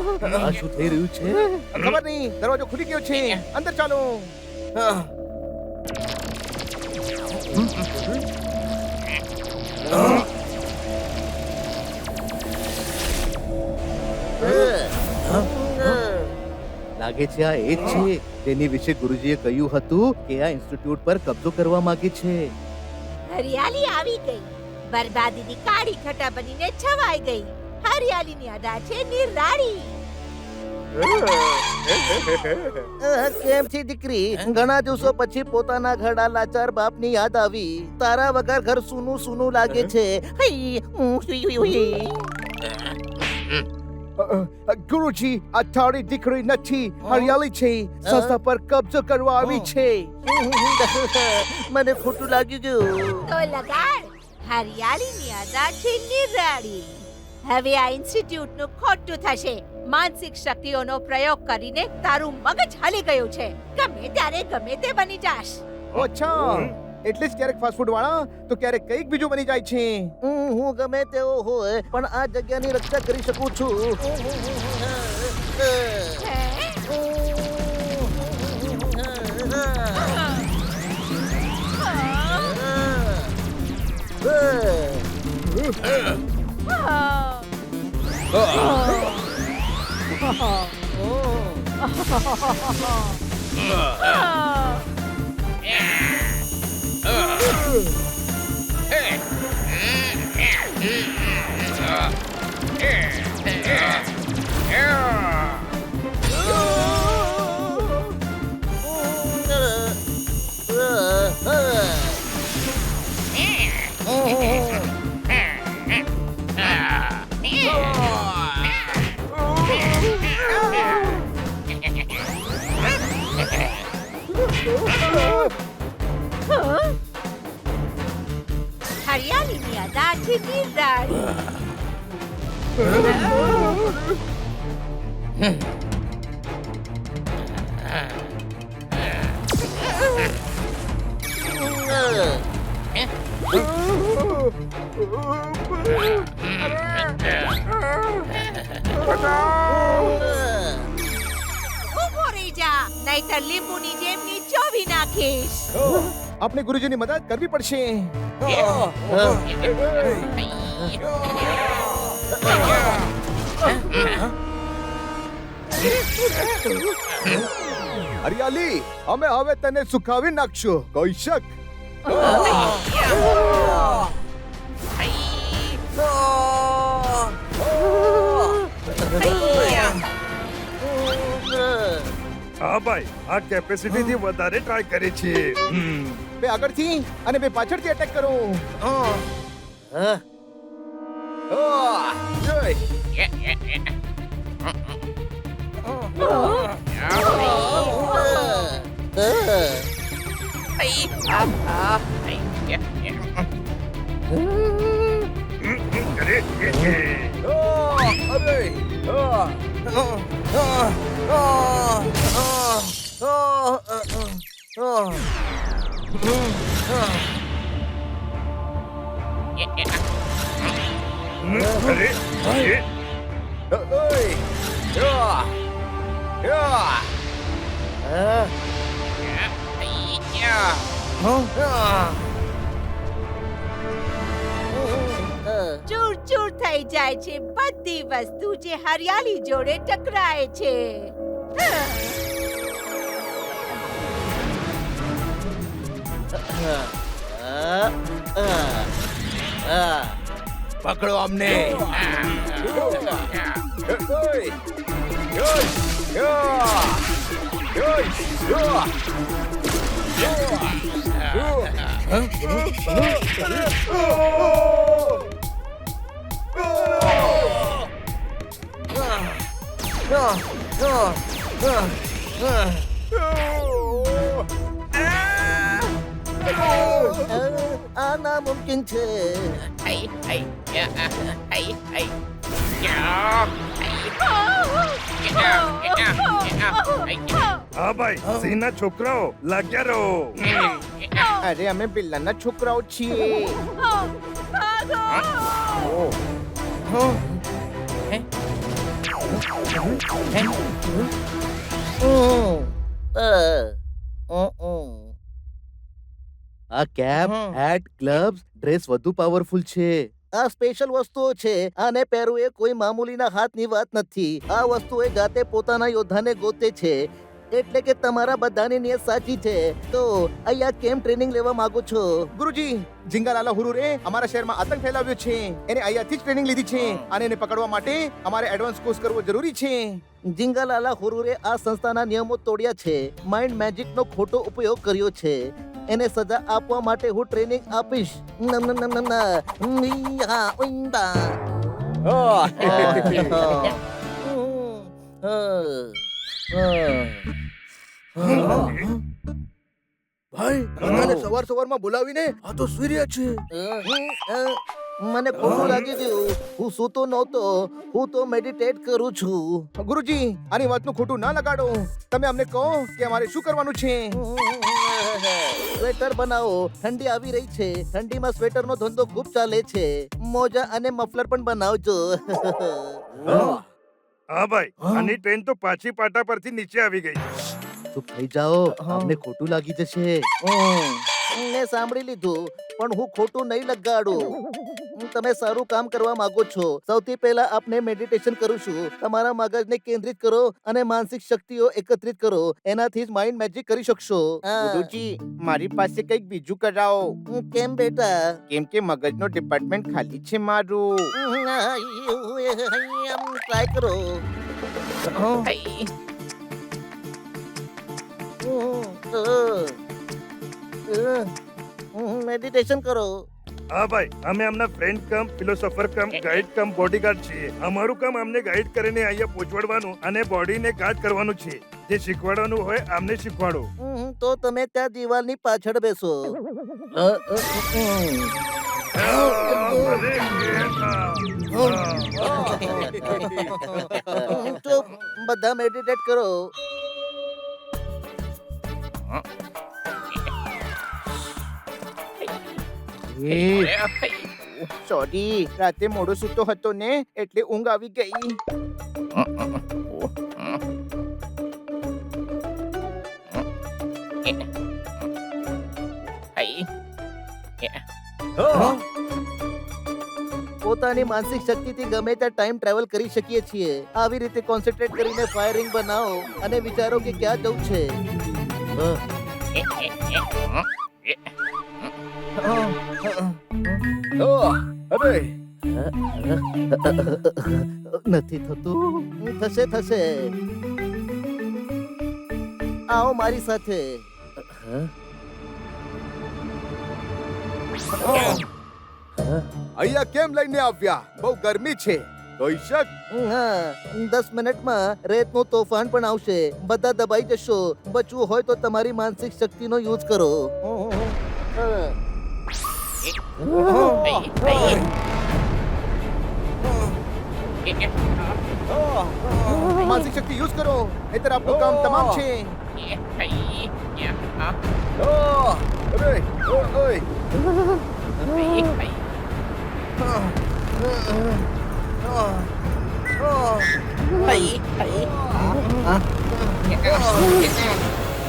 આ શું થઈ રહ્યું છે? ખબર નહીં, દરવાજો ખુલી ગયો છે. અંદર ચાલો. લાગે છે આ એ જ છે તેની વિશે ગુરુજીએ કહ્યું હતું કે આ ઇન્સ્ટિટ્યૂટ પર કબજો કરવા માંગે છે. હરિયાળી આવી ગઈ. બરબાદીની કાળી ઘટા બનીને છવાઈ ગઈ. હરિયાળીની અદા છે નિરાળી. કેમ છે દીકરી? ઘણા દિવસો પછી પોતાના ઘરડા લાચાર બાપની યાદ આવી. તારા વગર ઘર સૂનું સૂનું લાગે છે. ગુરુજી, આ તારી દીકરી નથી, હરિયાળી છે. સંસ્થા પર કબજો કરવા આવી છે. મને ખોટું લાગી ગયું. તો લગાડ. હરિયાળીની અદા છે નિરાળી. હવે આ ઇન્સ્ટિટ્યૂટનું ખોટું થશે. માનસિક શક્તિઓનો પ્રયોગ કરીને તારું મગજ હલી ગયું છે. ગમે ત્યારે ગમે તે બની જાશ. અચ્છા, એટલે જ ક્યારેક ફાસ્ટ ફૂડ વાળા તો ક્યારેક કંઈક બીજું બની જાય છે. હું ગમે તેવો હોય પણ આ જગ્યાની રક્ષા કરી શકું છું. હરિયાળીની અદા છે નિરાળી. ઊભો રહી જા, નહીંતર લીંબુની જેમ નીચોવી નાખીશ. આપણે ગુરુજીની મદદ કરવી પડશે. હરિયાળી, અમે હવે તને સુખાવી નાખશું. કોઈ શક? હા ભાઈ, આ કેપેસિટી થી વધારે ટ્રાય કરે છે. બે આગળથી અને બે પાછળથી એટેક કરો. ચૂર ચૂર થઈ જાય છે બધી વસ્તુ જે હરિયાળી જોડે ટકરાય છે. પકડો અમને. આ નામુમકિન છે. હા ભાઈ, સિંહના છોકરાઓ લાગ્યા રહો. અરે અમે બિલ્લાના છોકરાઓ છીએ. આ કેપ હેટ ગ્લવ્સ ડ્રેસ વધુ પાવરફુલ છે. આ સ્પેશિયલ વસ્તુઓ છે. આને પહેરવું એ કોઈ મામૂલીના હાથની વાત નથી. આ વસ્તુઓ એ જાતે પોતાના યોદ્ધાને ગોતે છે. એટલે કે તમારા બધાની નિયત સાચી છે. તો અહીંયા કેમ ટ્રેનિંગ લેવા માંગો છો? ગુરુજી ઝિંગાલાલા હુરુરે અમારા શહેરમાં આતંક ફેલાવ્યો છે. એને અહીંયાથી જ ટ્રેનિંગ લીધી છે અને એને પકડવા માટે અમારે એડવાન્સ કોર્સ કરવો જરૂરી છે. જિંગાલાલા હુરુરે આ સંસ્થાના નિયમો તોડ્યા છે. માઇન્ડ મેજિકનો ખોટો ઉપયોગ કર્યો છે. એને સજા આપવા માટે હું ટ્રેનિંગ આપીશ. નમ નમ નમ નમ નમ. હા, ઉઈંદા. ભાઈ બધાને સવાર સવારમાં બોલાવીને આ તો સૂર્ય છે. મને ખોટું લાગી ગયું. હું સૂતો નહોતો. હું તો મેડિટેટ કરું છું. ગુરુજી આની વાતનું ખોટું ના લગાડો. તમે અમને કહો કે અમારે શું કરવાનું છે. સ્વેટર બનાવો. ઠંડી આવી રહી છે. ઠંડીમાં સ્વેટરનો ધંધો ખૂબ ચાલે છે. મોજા અને મફલર પણ બનાવજો. હા ભાઈ આની ટ્રેન તો પાછી પાટા પરથી નીચે આવી ગઈ. ચૂપ થઈ જાઓ, અમને ખોટું લાગી જશે. મેં સાંભળી લીધું પણ હું ખોટું નહીં લગાડું. તમે સારું કામ કરવા માંગો છો. સૌથી પહેલા આપણે મેડિટેશન કરું છું. તમારા મગજને કેન્દ્રિત કરો અને માનસિક શક્તિઓ એકત્રિત કરો. એનાથી જ માઇન્ડ મેજિક કરી શકશો. ગુરુજી મારી પાસે કંઈક બીજું કરાવો. કેમ બેટા? કેમ કે મગજનો ડિપાર્ટમેન્ટ ખાલી છે મારું. ટ્રાય કરો. મેડિટેશન કરો. હા ભાઈ અમે આમના ફ્રેન્ડ કમ ફિલોસોફર કમ ગાઈડ કમ બોડીગાર્ડ છીએ. અમારું કામ અમને ગાઈડ કરીને અહીંયા પહોંચવાડવાનું અને બોડીને ગાર્ડ કરવાનું છે. જે શીખવાડવાનું હોય આમને શીખવાડો. તો તમે ત્યાં દિવાલની પાછળ બેસો. ચૂપ. બધા મેડિટેટ કરો. સોરી રાતે મોડો સૂતો હતો ને એટલે ઊંઘ આવી ગઈ. પોતાની માનસિક શક્તિથી ગમે ત્યાં ટાઈમ ટ્રાવેલ કરી શકીએ છીએ. આવી રીતે કોન્સન્ટ્રેટ કરીને ફાયરિંગ બનાવો અને વિચારો કે ક્યાં જવું છે. અરે નથી થતું. થશે થશે. આવો મારી સાથે. અહીંયા કેમ લઈને આવ્યા? બહુ ગરમી છે. કોઈ શક? હા, 10 મિનિટમાં રેતનું તોફાન પણ આવશે. બધા દબાઈ જશો. બચવું હોય તો તમારી માનસિક શક્તિનો યુઝ કરો. માનસિક શક્તિ યુઝ કરો નહીતર આપણું કામ તમામ છે. અરે ઓય